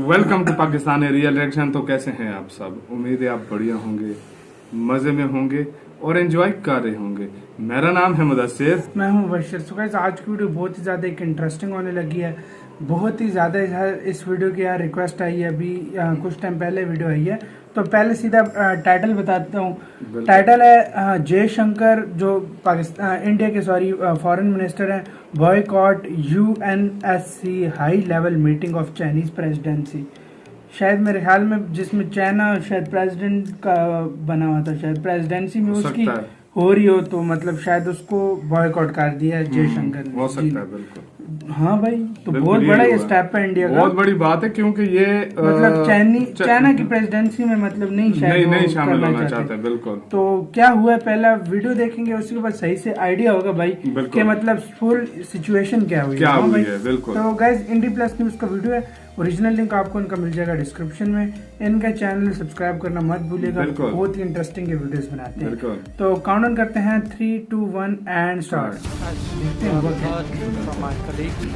Welcome to Pakistani real reaction. तो कैसे हैं आप सब? उम्मीद है आप बढ़िया होंगे, मजे में होंगे और एंजॉय कर रहे होंगे। मेरा नाम है मुदस्सिर, मैं हूं बशीर। सो गाइस, आज की वीडियो बहुत ही ज़्यादा एक इंटरेस्टिंग होने लगी है। बहुत ही ज़्यादा इस वीडियो की यार रिक्वेस्ट आई है। अभी कुछ टाइम पहले वीडियो आई है, तो पहले सीधा टाइटल बताता हूँ। टाइटल है जयशंकर जो पाकिस्तान इंडिया के फॉरेन मिनिस्टर हैं, boycott UNSC high level meeting of Chinese presidency. शायद मेरे ख्याल में जिसमें चाइना शायद प्रेसिडेंट का बना हुआ था, शायद प्रेसिडेंसी में उसकी हो रही हो, तो मतलब शायद उसको बॉयकॉट कर दिया है जयशंकर ने। हो सकता है, बिल्कुल। हाँ भाई, तो बहुत बड़ा ये स्टेप है इंडिया का। बहुत बड़ी बात है, क्योंकि ये मतलब चाइना की प्रेसिडेंसी में मतलब नहीं शामिल होना चाहते, बिल्कुल। तो क्या हुआ है, पहला वीडियो देखेंगे, उसके बाद सही से आइडिया होगा भाई कि मतलब फुल सिचुएशन क्या हुई है। बिल्कुल। तो गाइस, इंडी प्लस न्यूज का वीडियो है, ओरिजिनल लिंक आपको इनका मिल जाएगा डिस्क्रिप्शन में। इनका चैनल सब्सक्राइब करना मत भूलिएगा, बहुत ही इंटरेस्टिंग ये वीडियोस बनाते हैं। तो काउंटडाउन करते हैं 3, 2, 1 एंड स्टार्ट। देखते हैं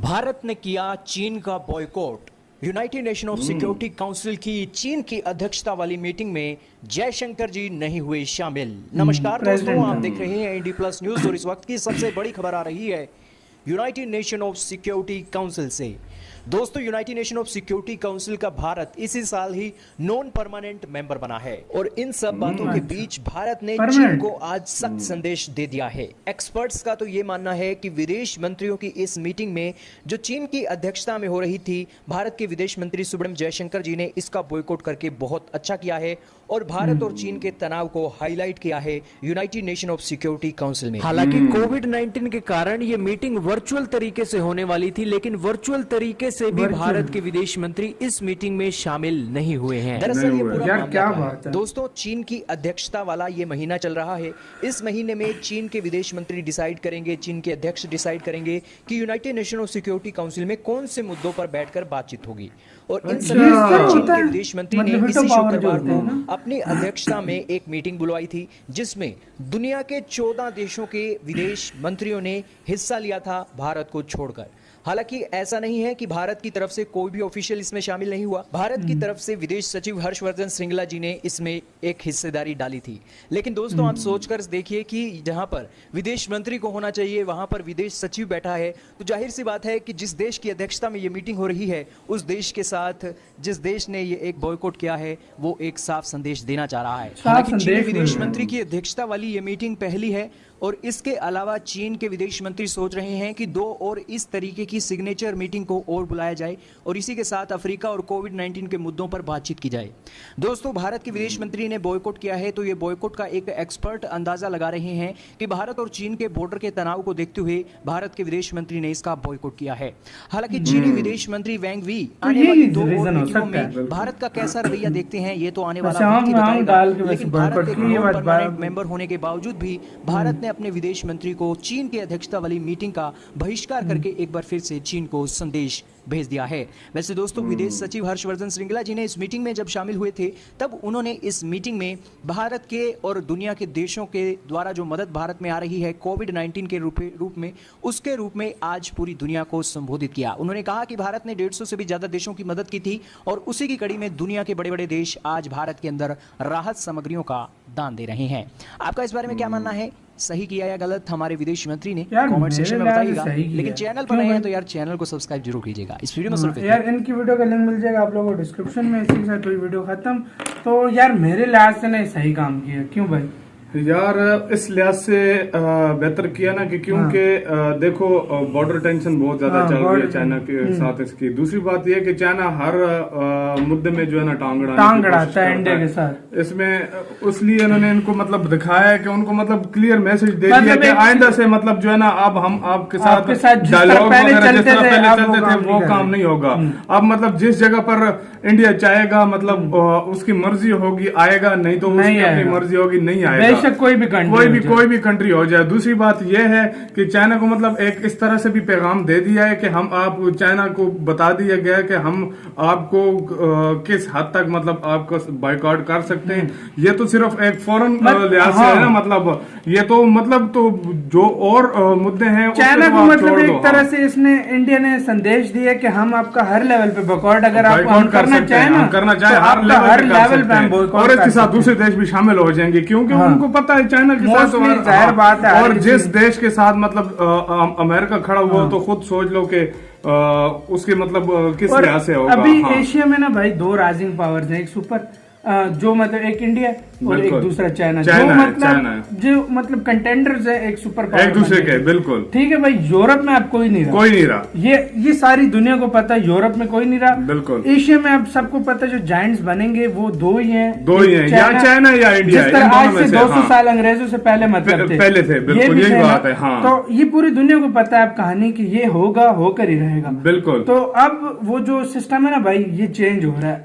भारत ने किया चीन का boycott. United nation of security council की चीन की अध्यक्षता वाली मीटिंग में जयशंकर जी नहीं हुए शामिल। नमस्कार दोस्तों, आप देख रहे हैं इंडी प्लस न्यूज और इस वक्त की सबसे बड़ी खबर आ रही है United nation of security council से। दोस्तों, United nation of security council का भारत इसी साल ही नॉन परमानेंट मेंबर बना है और इन सब बातों के बीच भारत ने चीन को आज सख्त संदेश दे दिया है। एक्सपर्ट्स का तो ये मानना है कि विदेश मंत्रियों की इस मीटिंग में जो चीन की अध्यक्षता में हो रही थी, भारत के विदेश मंत्री सुब्रमण्यम जयशंकर जी ने इसका बॉयकॉट करके बहुत अच्छा किया है और भारत और चीन के तनाव को हाईलाइट किया है United nation of security council में। हालांकि कोविड-19 के कारण ये मीटिंग वर्चुअल तरीके से होने वाली थी, लेकिन वर्चुअल तरीके से भी भारत के विदेश मंत्री इस मीटिंग में शामिल नहीं हुए हैं। दरअसल ये पूरा यार क्या बात है दोस्तों, चीन की अध्यक्षता वाला ये महीना चल रहा है। इस महीने में चीन के विदेश मंत्री डिसाइड करेंगे, चीन के अध्यक्ष डिसाइड करेंगे कि United nation of security council में कौन से मुद्दों पर बैठकर बातचीत होगी। और इन सभी चीन के विदेश मंत्री ने इसी शुक्रवार को अपनी अध्यक्षता में एक मीटिंग बुलवाई थी, जिसमें दुनिया के 14 देशों के विदेश मंत्रियों ने हिस्सा लिया था, भारत को छोड़कर। हालांकि ऐसा नहीं है कि भारत की तरफ से कोई भी ऑफिशियल इसमें शामिल नहीं हुआ। भारत की तरफ से विदेश सचिव हर्षवर्धन श्रृंगला जी ने इसमें एक हिस्सेदारी डाली थी। लेकिन दोस्तों, आप सोचकर देखिए कि जहां पर विदेश मंत्री को होना चाहिए वहां पर विदेश सचिव बैठा है, तो जाहिर सी बात है कि जिस देश की अध्यक्षता में ये मीटिंग हो रही है, उस देश के साथ जिस देश ने ये एक बॉयकॉट किया है, वो एक साफ संदेश देना चाह रहा है। हालांकि चीनी विदेश मंत्री की अध्यक्षता वाली ये मीटिंग पहली है और इसके अलावा चीन के विदेश मंत्री सोच रहे हैं कि 2 और इस तरीके की सिग्नेचर मीटिंग को और बुलाया जाए और इसी के साथ अफ्रीका और कोविड-19 के मुद्दों पर बातचीत की जाए। दोस्तों, भारत के विदेश मंत्री ने बॉयकॉट किया है, तो ये बॉयकॉट का एक एक्सपर्ट अंदाजा लगा रहे हैं कि भारत और चीन के बॉर्डर के तनाव को देखते हुए भारत के विदेश मंत्री ने इसका बॉयकॉट किया है। हालांकि चीनी विदेश मंत्री वैंग वी आने वाली 2 और मीटिंगों में भारत का कैसा रवैया देखते हैं, ये तो आने वाला वक्त ही बताएगा। लेकिन भारत एक नॉन परमानेंट मेंबर होने के बावजूद भी भारत ने अपने विदेश मंत्री को चीन की अध्यक्षता वाली मीटिंग का बहिष्कार करके एक बार फिर से चीन को संदेश भेज दिया है। वैसे दोस्तों, विदेश सचिव हर्षवर्धन श्रृंगला जी ने इस मीटिंग में जब शामिल हुए थे, तब उन्होंने इस मीटिंग में भारत के और दुनिया के देशों के द्वारा जो मदद भारत में आ रही है कोविड-19 के रूप में, उसके रूप में आज पूरी दुनिया को संबोधित किया। उन्होंने कहा कि भारत ने 150 से भी ज्यादा देशों की मदद की थी और उसी की कड़ी में दुनिया के बड़े बड़े देश आज भारत के अंदर राहत सामग्रियों का दान दे रहे हैं। आपका इस बारे में क्या मानना है? सही किया या गलत, हमारे विदेश मंत्री ने कमेंट सेक्शन में बताइएगा। लेकिन चैनल पर नए हैं तो यार चैनल को सब्सक्राइब जरूर कीजिएगा। इस वीडियो में सिर्फ यार इनकी वीडियो का लिंक मिल जाएगा आप लोगों को डिस्क्रिप्शन में। इसी के साथ कोई वीडियो खत्म। तो यार मेरे लिहाज से नहीं सही काम किया। क्यों भाई? यार इस लिहाज से बेहतर किया ना कि क्योंकि देखो बॉर्डर टेंशन बहुत ज्यादा चल रही है चाइना के साथ। इसकी दूसरी बात यह है कि चाइना हर मुद्दे में जो है ना टांग अड़ाता है इंडिया के साथ। इसमें इसलिए इन्होंने इनको मतलब दिखाया है कि उनको मतलब क्लियर मैसेज दे दिया कि आइंदा से मतलब जो है ना अब हम आपके साथ डायलॉग वगैरह जिस तरह पहले चलते थे वो काम नहीं होगा। अब मतलब जिस जगह पर इंडिया चाहेगा मतलब उसकी मर्जी होगी आएगा, नहीं तो उसकी अपनी मर्जी होगी नहीं आएगा। बेशक कोई भी कंट्री हो जाए। दूसरी बात यह है कि चाइना को मतलब एक इस तरह से भी पैगाम दे दिया है कि हम आप चाइना को बता दिया गया है कि हम आपको किस हद तक मतलब आपको बाइकआउट कर सकते हैं। ये तो सिर्फ एक फॉरेन लिहाज से है ना, मतलब ये तो मतलब तो जो और मुद्दे हैं चाइना को मतलब एक तरह से इसने इंडिया ने संदेश दिया कि हम आपका हर लेवल पे बाइकआउट अगर आप करना चाहें हर लेवल पे हम और इसके साथ दूसरे देश भी शामिल हो जाएंगे, क्योंकि उनको पता है चाइना के साथ जाहिर बात है। और जिस देश के साथ मतलब अमेरिका खड़ा हुआ तो खुद सोच लो कि उसके मतलब किस लिहाज से होगा। अभी एशिया में ना भाई दो राइजिंग पावर्स हैं, एक सुपर जो मतलब एक इंडिया और एक दूसरा चाइना, जो मतलब कंटेंडर्स है एक सुपर पावर एक दूसरे के। बिल्कुल ठीक है भाई। यूरोप में अब कोई नहीं रहा, ये सारी दुनिया को पता है, यूरोप में कोई नहीं रहा। बिल्कुल एशिया में अब सबको पता है जो जायंट्स बनेंगे वो दो ही हैं, या चाइना या इंडिया। जिस तरह आज से 200 साल अंग्रेजों से पहले मतलब पहले थे। बिल्कुल यही बात है। हाँ। तो ये पूरी दुनिया को पता है अब कहानी की ये होगा, होकर ही रहेगा। बिल्कुल। तो अब वो जो सिस्टम है ना भाई ये चेंज हो रहा है।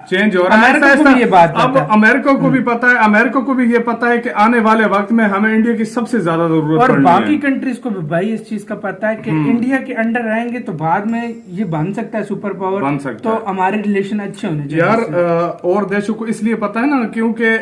अमेरिका को भी ये बात अब अमेरिका को भी पता है, अमेरिका को भी ये पता है कि आने वाले वक्त में हमें इंडिया की सबसे ज्यादा जरूरत और बाकी कंट्रीज को भी भाई इस चीज का पता है कि इंडिया के अंडर रहेंगे तो बाद में ये बन सकता है सुपर पावर, बन सकता है। तो हमारे रिलेशन अच्छे होने चाहिए यार। और देशों को इसलिए पता है ना क्योंकि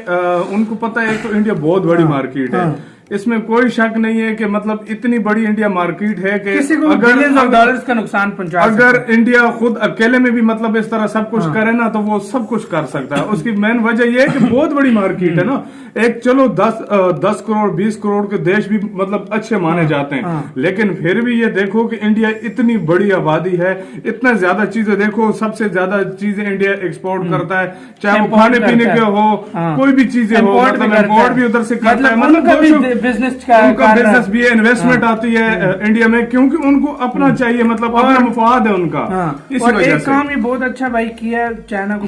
उनको पता है तो इंडिया बहुत बड़ी मार्केट है, इसमें कोई शक नहीं है कि मतलब इतनी बड़ी इंडिया मार्केट है कि किसी को बिलियंस ऑफ डॉलर्स का नुकसान पहुंचा अगर इंडिया खुद अकेले में भी मतलब इस तरह सब कुछ करे ना तो वो सब कुछ कर सकता है। उसकी मेन वजह ये है कि बहुत बड़ी मार्केट है ना। एक चलो 10 करोड़ 20 करोड़ के देश भी मतलब अच्छे माने जाते हैं, लेकिन फिर भी ये देखो कि इंडिया इतनी बड़ी आबादी है, इतना ज्यादा चीजें देखो, सबसे ज्यादा चीजें इंडिया एक्सपोर्ट करता है, चाहे वो खाने पीने के हो, कोई भी चीजें हो, मतलब इम्पोर्ट भी उधर से करता है। मतलब बिजनेस भी है, इन्वेस्टमेंट आती है इंडिया में, क्योंकि उनको अपना चाहिए, मतलब अपना मुफाद है उनका। इसी वजह से एक काम ये बहुत अच्छा भाई किया चाइना को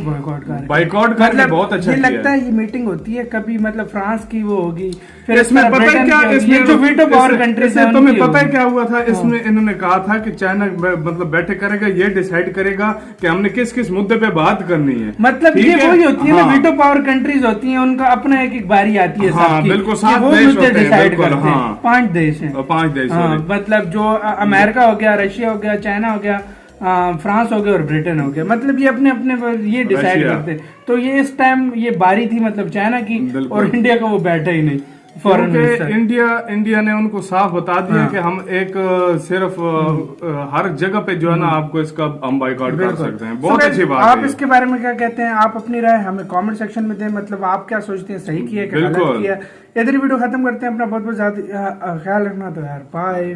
बाइकआउट करके बहुत अच्छा ये लगता है। ये मीटिंग होती है कभी मतलब फ्रांस की वो होगी, फिर इसमें पता है क्या, इसमें जो वीटो पावर कंट्रीज है तुम्हें पता है क्या हुआ था इसमें? इन्होंने कहा था कि चाइना मतलब बैठे करेगा, ये डिसाइड करेगा कि हमने किस किस मुद्दे पे बात करनी है। मतलब ये वही होती है ना, वीटो पावर कंट्रीज होती है, उनका अपना एक बारी आती है। बिल्कुल 7 देश होते हैं, बिल्कुल। 5 देश हैं, 5 देश। मतलब जो अमेरिका हो गया, रशिया हो गया, चाइना हो गया, फ्रांस हो गया और ब्रिटेन हो गया। मतलब ये अपने अपने ये डिसाइड करते हैं। तो ये इस टाइम ये बारी थी मतलब चाइना की, और इंडिया का वो बैठा ही नहीं फॉरेन मिनिस्टर। इंडिया ने उनको साफ बता दिया कि हम एक सिर्फ हर जगह पे जो है ना आपको इसका हम बाइकआउट कर सकते हैं। बहुत अच्छी बात है। आप इसके बारे में क्या कहते हैं? आप अपनी राय हमें कमेंट सेक्शन में दें। मतलब आप क्या सोचते हैं, सही किया कि गलत किया? इधर वीडियो खत्म करते हैं। अपना बहुत बहुत ज्यादा ख्याल रखना। तो यार बाय।